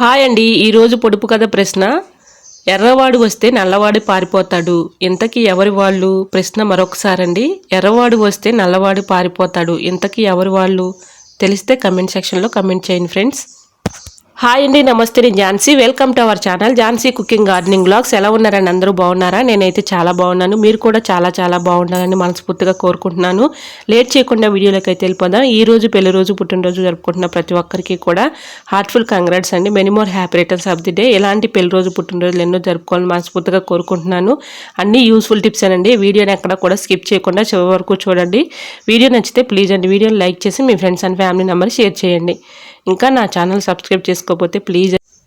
Hi అండి. ఈరోజు పొడుపు కథ ప్రశ్న. ఎర్రవాడు వస్తే నల్లవాడు పారిపోతాడు. ఇంతకీ ఎవరి వాళ్ళు? ప్రశ్న మరొకసారండి. ఎర్రవాడు వస్తే నల్లవాడు పారిపోతాడు. ఇంతకీ ఎవరి వాళ్ళు? తెలిస్తే కమెంట్ సెక్షన్లో కమెంట్ చేయండి ఫ్రెండ్స్. హాయ్ అండి, నమస్తే. నేను Jhansi. Welcome to our channel Jhansi cooking gardening blogs. ఎలా ఉన్నారండి? అందరూ బాగున్నారా? నేనైతే చాలా బాగున్నాను. మీరు కూడా చాలా బాగుండాలని మనస్ఫూర్తిగా కోరుకుంటున్నాను. లేట్ చేయకుండా వీడియోలోకి అయితే వెళ్ళిపోదాం. ఈ రోజు పెళ్లి రోజు, పుట్టినరోజు జరుపుకుంటున్న ప్రతి ఒక్కరికి కూడా హార్ట్ఫుల్ కంగ్రాట్స్ అండి. Many more happy returns of the day. ఎలాంటి పెళ్లి రోజు, పుట్టినరోజులు ఎన్నో జరుపుకోవాలని మనస్ఫూర్తిగా కోరుకుంటున్నాను. అన్ని యూస్ఫుల్ టిప్స్ అండి. వీడియోని ఎక్కడ కూడా స్కిప్ చేయకుండా చివరి వరకు చూడండి. వీడియో నచ్చితే ప్లీజ్ అండి వీడియోని లైక్ చేసి మీ friends and family members share చేయండి. ఇంకా నా ఛానల్ సబ్స్క్రైబ్ చేసుకోకపోతే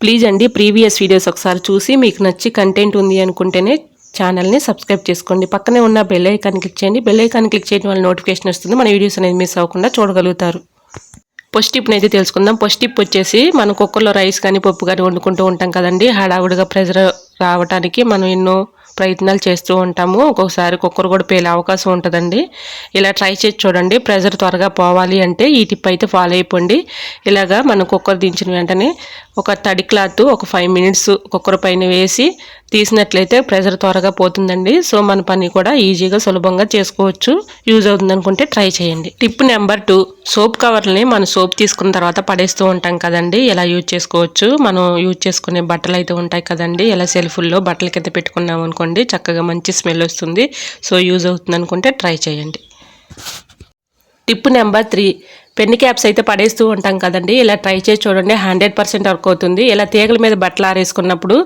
ప్లీజ్ అండి ప్రీవియస్ వీడియోస్ ఒకసారి చూసి మీకు నచ్చి కంటెంట్ ఉంది అనుకుంటేనే ఛానల్ని సబ్స్క్రైబ్ చేసుకోండి. పక్కనే ఉన్న బెల్ ఐకాన్ క్లిక్ చేయండి. బెల్ ఐకాన్ క్లిక్ చేయడం వల్ల నోటిఫికేషన్ వస్తుంది. మన వీడియోస్ అనేది మిస్ అవ్వకుండా చూడగలుగుతారు. ఫస్ట్ టిప్ని అయితే తెలుసుకుందాం. ఫస్ట్ టిప్ వచ్చేసి మనం కుక్కర్లో రైస్ కానీ పప్పు కానీ వండుకుంటూ ఉంటాం కదండి. హడావుడిగా ప్రెజర్ రావడానికి మనం ఎన్నో ప్రయత్నాలు చేస్తూ ఉంటాము. ఒక్కొక్కసారి కుక్కర్ కూడా పేలే అవకాశం ఉంటుందండి. ఇలా ట్రై చేసి చూడండి. ప్రెజర్ త్వరగా పోవాలి అంటే ఈ టిప్ అయితే ఫాలో అయిపోండి. ఇలాగా మనం కుక్కర్ దించిన వెంటనే ఒక తడి క్లాత్ ఒక 5 మినిట్స్ కుక్కర్ పైన వేసి తీసినట్లయితే ప్రెజర్ త్వరగా పోతుందండి. సో మన పని కూడా ఈజీగా సులభంగా చేసుకోవచ్చు. యూజ్ అవుతుంది అనుకుంటే ట్రై చేయండి. టిప్ నెంబర్ 2, సోప్ కవర్ని మనం సోప్ తీసుకున్న తర్వాత పడేస్తూ ఉంటాం కదండి. ఎలా యూజ్ చేసుకోవచ్చు? మనం యూజ్ చేసుకునే బట్టలు అయితే ఉంటాయి కదండి. ఇలా సెల్ఫుల్లో బట్టల కింద పెట్టుకున్నాం అనుకోండి, చక్కగా మంచి స్మెల్ వస్తుంది. సో యూజ్ అవుతుంది అనుకుంటే ట్రై చేయండి. టిప్ నెంబర్ 3, పెన్ క్యాప్స్ అయితే పడేస్తూ ఉంటాం కదండి. ఇలా ట్రై చేసి చూడండి. 100% వర్క్ అవుతుంది. ఇలా తీగల మీద బట్టలు ఆరేసుకున్నప్పుడు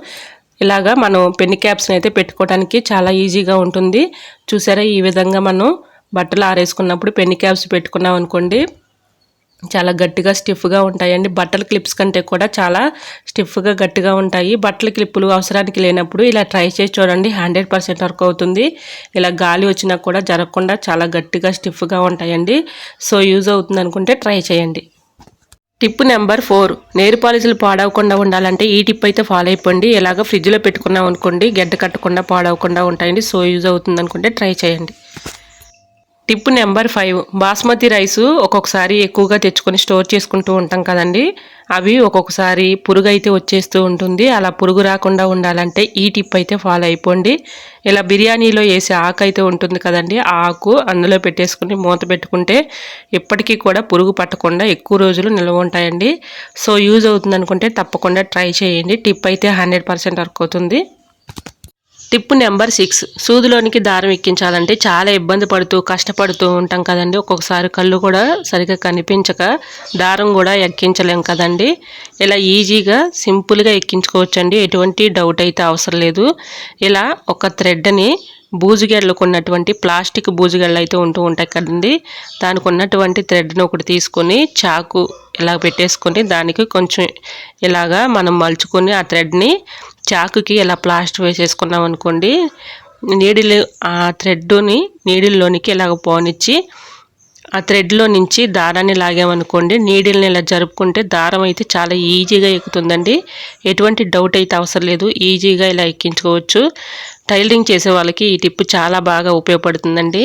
ఇలాగా మనం పెన్ క్యాప్స్ని అయితే పెట్టుకోవడానికి చాలా ఈజీగా ఉంటుంది. చూసారా, ఈ విధంగా మనం బట్టలు ఆరేసుకున్నప్పుడు పెన్ క్యాప్స్ పెట్టుకున్నాం అనుకోండి, చాలా గట్టిగా స్టిఫ్గా ఉంటాయండి. బట్టల క్లిప్స్ కంటే కూడా చాలా స్టిఫ్గా గట్టిగా ఉంటాయి. బట్టల క్లిప్పులు అవసరానికి లేనప్పుడు ఇలా ట్రై చేసి చూడండి. 100% వర్క్ అవుతుంది. ఇలా గాలి వచ్చినా కూడా జరగకుండా చాలా గట్టిగా స్టిఫ్గా ఉంటాయండి. సో యూజ్ అవుతుంది అనుకుంటే ట్రై చేయండి. టిప్ నెంబర్ 4, నెయిల్ పాలిష్లు పాడవకుండా ఉండాలంటే ఈ టిప్ అయితే ఫాలో అయిపోండి. ఇలాగ ఫ్రిడ్జ్లో పెట్టుకున్నాం అనుకోండి, గడ్డ కట్టకుండా పాడవకుండా ఉంటాయండి. సో యూజ్ అవుతుంది అనుకుంటే ట్రై చేయండి. టిప్ నెంబర్ 5, బాస్మతి రైస్ ఒక్కొక్కసారి ఎక్కువగా తెచ్చుకొని స్టోర్ చేసుకుంటూ ఉంటాం కదండి. అవి ఒక్కొక్కసారి పురుగు అయితే వచ్చేస్తూ ఉంటుంది. అలా పురుగు రాకుండా ఉండాలంటే ఈ టిప్ అయితే ఫాలో అయిపోండి. ఇలా బిర్యానీలో వేసే ఆకు అయితే ఉంటుంది కదండి, ఆ ఆకు అందులో పెట్టేసుకుని మూత పెట్టుకుంటే ఎప్పటికీ కూడా పురుగు పట్టకుండా ఎక్కువ రోజులు నిల్వ ఉంటాయండి. సో యూజ్ అవుతుంది అనుకుంటే తప్పకుండా ట్రై చేయండి. టిప్ అయితే 100% వర్క్ అవుతుంది. టిప్ నెంబర్ 6, సూదిలోనికి దారం ఎక్కించాలంటే చాలా ఇబ్బంది పడుతూ కష్టపడుతూ ఉంటాం కదండి. ఒక్కొక్కసారి కళ్ళు కూడా సరిగ్గా కనిపించక దారం కూడా ఎక్కించలేం కదండి. ఇలా ఈజీగా సింపుల్గా ఎక్కించుకోవచ్చండి. ఎటువంటి డౌట్ అయితే అవసరం లేదు. ఇలా ఒక థ్రెడ్ని బూజుగెళ్ళకు ఉన్నటువంటి ప్లాస్టిక్ బూజుగెళ్ళు అయితే ఉంటూ ఉంటాయి కదండి. దానికి ఉన్నటువంటి థ్రెడ్ని ఒకటి తీసుకొని చాకు ఇలా పెట్టేసుకొని దానికి కొంచెం ఇలాగా మనం మలుచుకొని ఆ థ్రెడ్ని చాకుకి ఇలా ప్లాస్టర్ వేసేసుకున్నాం అనుకోండి, నీడిల్ ఆ థ్రెడ్ని నీడిల్లోనికి ఇలాగ పోనిచ్చి ఆ థ్రెడ్లో నుంచి దారాన్ని లాగామనుకోండి, నీడిల్ని ఇలా జరుపుకుంటే దారం అయితే చాలా ఈజీగా ఎక్కుతుందండి. ఎటువంటి డౌట్ అయితే అవసరం లేదు. ఈజీగా ఇలా ఎక్కించుకోవచ్చు. టైలరింగ్ చేసే వాళ్ళకి ఈ టిప్ చాలా బాగా ఉపయోగపడుతుందండి.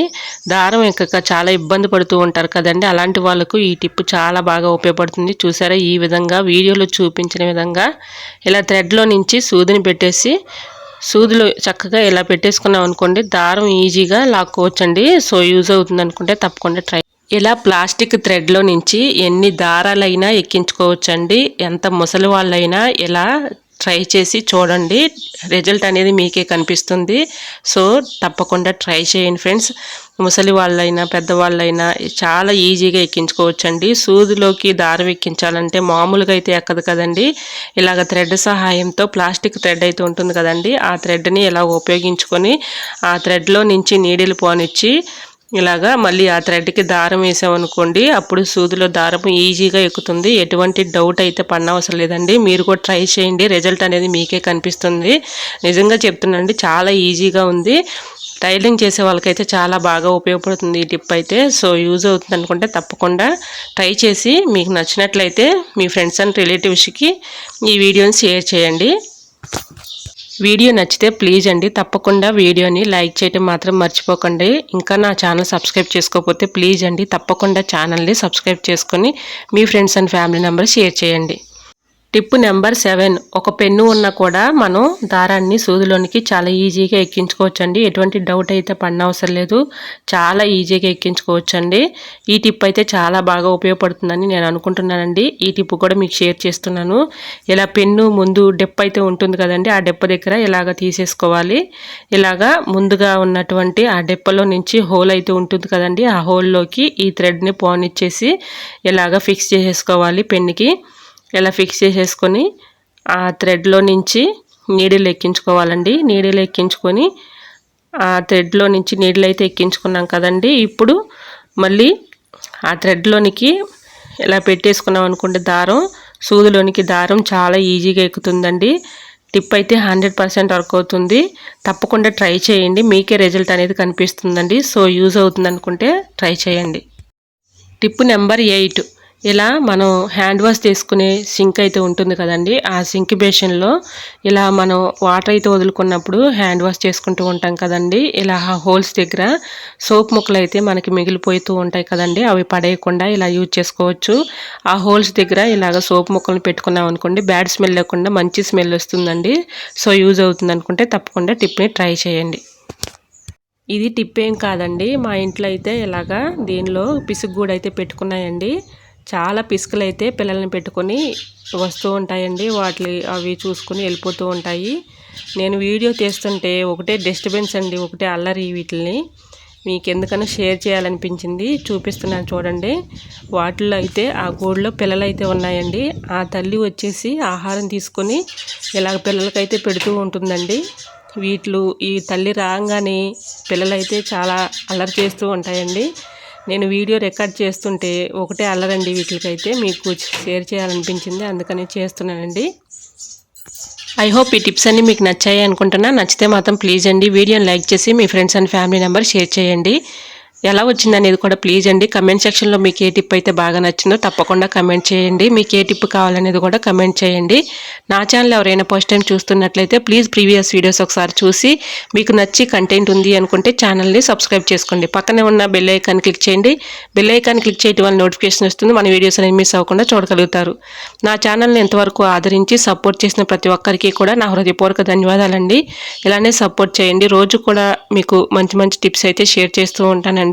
దారం ఎక్కక చాలా ఇబ్బంది పడుతూ ఉంటారు కదండి. అలాంటి వాళ్ళకు ఈ టిప్ చాలా బాగా ఉపయోగపడుతుంది. చూసారా, ఈ విధంగా వీడియోలో చూపించిన విధంగా ఇలా థ్రెడ్లో నుంచి సూదిని పెట్టేసి సూదిలో చక్కగా ఇలా పెట్టేసుకున్నాం అనుకోండి, దారం ఈజీగా లాక్కోవచ్చండి. సో యూజ్ అవుతుంది అనుకుంటే తప్పకుండా ట్రై. ఇలా ప్లాస్టిక్ థ్రెడ్లో నుంచి ఎన్ని దారాలైనా ఎక్కించుకోవచ్చండి. ఎంత ముసలి వాళ్ళైనా ఇలా ట్రై చేసి చూడండి. రిజల్ట్ అనేది మీకే కనిపిస్తుంది. సో తప్పకుండా ట్రై చేయండి ఫ్రెండ్స్. ముసలి వాళ్ళైనా పెద్దవాళ్ళైనా చాలా ఈజీగా ఎక్కించుకోవచ్చండి. సూదిలోకి దారం ఎక్కించాలంటే మామూలుగా అయితే ఎక్కదు కదండి. ఇలాగ థ్రెడ్ సహాయంతో ప్లాస్టిక్ థ్రెడ్ అయితే ఉంటుంది కదండి, ఆ థ్రెడ్ని ఇలా ఉపయోగించుకొని ఆ థ్రెడ్లో నుంచి నీడిల్ పోనిచ్చి ఇలాగా మళ్ళీ ఆ థ్రెడ్కి దారం వేసామనుకోండి, అప్పుడు సూదిలో దారం ఈజీగా ఎక్కుతుంది. ఎటువంటి డౌట్ అయితే పడనవసరం లేదండి. మీరు కూడా ట్రై చేయండి. రిజల్ట్ అనేది మీకే కనిపిస్తుంది. నిజంగా చెప్తున్నానండి, చాలా ఈజీగా ఉంది. టైలరింగ్ చేసే వాళ్ళకైతే చాలా బాగా ఉపయోగపడుతుంది ఈ టిప్ అయితే. సో యూజ్ అవుతుంది అనుకుంటే తప్పకుండా ట్రై చేసి మీకు నచ్చినట్లయితే మీ ఫ్రెండ్స్ అండ్ రిలేటివ్స్కి ఈ వీడియోని షేర్ చేయండి. వీడియో నచ్చితే ప్లీజ్ అండి తప్పకుండా వీడియోని లైక్ చేయడం మాత్రం మర్చిపోకండి. ఇంకా నా ఛానల్ సబ్స్క్రైబ్ చేసుకోకపోతే ప్లీజ్ అండి తప్పకుండా ఛానల్ని సబ్స్క్రైబ్ చేసుకొని మీ friends and family members share చేయండి. టిప్ నెంబర్ 7, ఒక పెన్ను ఉన్నా కూడా మనం దారాన్ని సూదిలోనికి చాలా ఈజీగా ఎక్కించుకోవచ్చండి. ఎటువంటి డౌట్ అయితే పడనవసరం లేదు, చాలా ఈజీగా ఎక్కించుకోవచ్చండి. ఈ టిప్ అయితే చాలా బాగా ఉపయోగపడుతుందని నేను అనుకుంటున్నానండి. ఈ టిప్ కూడా మీకు షేర్ చేస్తున్నాను. ఇలా పెన్ను ముందు డెప్ అయితే ఉంటుంది కదండి, ఆ డెప్ప దగ్గర ఇలాగ తీసేసుకోవాలి. ఇలాగా ముందుగా ఉన్నటువంటి ఆ డెప్పలో నుంచి హోల్ అయితే ఉంటుంది కదండి, ఆ హోల్లోకి ఈ థ్రెడ్ని పోనిచ్చేసి ఇలాగ ఫిక్స్ చేసేసుకోవాలి పెన్నుకి. ఇలా ఫిక్స్ చేసేసుకొని ఆ థ్రెడ్లో నుంచి నీడిల్ ఎక్కించుకోవాలండి. నీడిల్ ఎక్కించుకొని ఆ థ్రెడ్లో నుంచి నీడిల్ అయితే ఎక్కించుకున్నాం కదండి. ఇప్పుడు మళ్ళీ ఆ థ్రెడ్లోనికి ఇలా పెట్టేసుకున్నాం అనుకుంటే సూదిలోనికి దారం చాలా ఈజీగా ఎక్కుతుందండి. టిప్ అయితే 100% వర్క్ అవుతుంది. తప్పకుండా ట్రై చేయండి, మీకే రిజల్ట్ అనేది కనిపిస్తుందండి. సో యూజ్ అవుతుంది అనుకుంటే ట్రై చేయండి. టిప్ నెంబర్ 8, ఇలా మనం హ్యాండ్ వాష్ చేసుకునే సింక్ అయితే ఉంటుంది కదండి, ఆ సింక్ బేషన్లో ఇలా మనం వాటర్ అయితే వదులుకున్నప్పుడు హ్యాండ్ వాష్ చేసుకుంటూ ఉంటాం కదండి. ఇలా ఆ హోల్స్ దగ్గర సోప్ ముక్కలు అయితే మనకి మిగిలిపోతూ ఉంటాయి కదండి, అవి పడేయకుండా ఇలా యూజ్ చేసుకోవచ్చు. ఆ హోల్స్ దగ్గర ఇలాగ సోప్ ముక్కలను పెట్టుకున్నాం అనుకోండి, బ్యాడ్ స్మెల్ లేకుండా మంచి స్మెల్ వస్తుందండి. సో యూజ్ అవుతుంది అనుకుంటే తప్పకుండా టిప్ని ట్రై చేయండి. ఇది టిప్ ఏం కాదండి, మా ఇంట్లో అయితే ఇలాగా దీనిలో పిసుగు కూడా అయితే పెట్టుకున్నాయండి. చాలా పిసుకలు అయితే పిల్లల్ని పెట్టుకొని వస్తూ ఉంటాయండి, అవి చూసుకొని వెళ్ళిపోతూ ఉంటాయి. నేను వీడియో తీస్తుంటే ఒకటే డిస్టర్బెన్స్ అండి, ఒకటే అల్లరి. వీటిని మీకు ఎందుకన్నా షేర్ చేయాలనిపించింది, చూపిస్తున్నాను చూడండి. వాటిల్లో అయితే ఆ గూడులో పిల్లలు అయితే ఉన్నాయండి. ఆ తల్లి వచ్చేసి ఆహారం తీసుకొని ఇలాగ పిల్లలకైతే పెడుతూ ఉంటుందండి. ఈ తల్లి రాగానే పిల్లలైతే చాలా అల్లరి చేస్తూ ఉంటాయండి. నేను వీడియో రికార్డ్ చేస్తుంటే ఒకటే అల్లరండి, వీటికైతే మీకు షేర్ చేయాలనిపించింది, అందుకని చేస్తున్నానండి. ఐ హోప్ ఈ టిప్స్ అన్నీ మీకు నచ్చాయి అనుకుంటున్నా. నచ్చితే మాత్రం ప్లీజ్ అండి వీడియోని లైక్ చేసి మీ friends and family member share చేయండి. ఎలా వచ్చిందనేది కూడా ప్లీజ్ అండి కమెంట్ సెక్షన్లో మీకు ఏ టిప్ అయితే బాగా నచ్చిందో తప్పకుండా కమెంట్ చేయండి. మీకు ఏ టిప్ కావాలనేది కూడా కమెంట్ చేయండి. నా ఛానల్ ఎవరైనా ఫస్ట్ టైం చూస్తున్నట్లయితే ప్లీజ్ ప్రీవియస్ వీడియోస్ ఒకసారి చూసి మీకు నచ్చి కంటెంట్ ఉంది అనుకుంటే ఛానల్ని సబ్స్క్రైబ్ చేసుకోండి. పక్కనే ఉన్న బెల్ ఐకాన్ క్లిక్ చేయండి. బెల్ ఐకాన్ క్లిక్ చేయడం వల్ల నోటిఫికేషన్ వస్తుంది, మన వీడియోస్ అనేవి మిస్ అవ్వకుండా చూడగలుగుతారు. నా ఛానల్ని ఎంతవరకు ఆదరించి సపోర్ట్ చేసిన ప్రతి ఒక్కరికి కూడా నా హృదయపూర్వక ధన్యవాదాలండి. ఇలానే సపోర్ట్ చేయండి. రోజు కూడా మీకు మంచి మంచి టిప్స్ అయితే షేర్ చేస్తూ ఉంటానండి.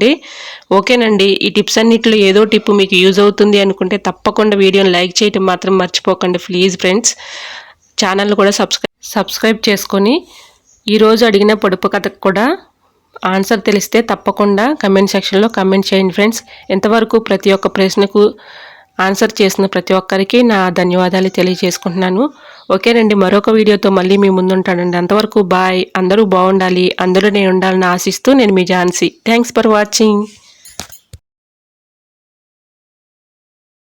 ఓకేనండి, ఈ టిప్స్ అన్నిట్లో ఏదో టిప్ మీకు యూజ్ అవుతుంది అనుకుంటే తప్పకుండా వీడియోని లైక్ చేయడం మాత్రం మర్చిపోకండి ప్లీజ్ ఫ్రెండ్స్. ఛానల్ కూడా సబ్స్క్రైబ్ చేసుకొని ఈరోజు అడిగిన పొడుపు కథకు కూడా ఆన్సర్ తెలిస్తే తప్పకుండా కమెంట్ సెక్షన్లో కమెంట్ చేయండి ఫ్రెండ్స్. ఎంతవరకు ప్రతి ఒక్క ప్రశ్నకు ఆన్సర్ చేసిన ప్రతి ఒక్కరికి నా ధన్యవాదాలు తెలియజేసుకుంటున్నాను. ఓకేనండి, మరొక వీడియోతో మళ్ళీ మీ ముందుంటానండి. అంతవరకు బాయ్. అందరూ బాగుండాలి, అందరూ నేను ఉండాలని ఆశిస్తూ నేను మీ ఝాన్సీ. Thanks for watching.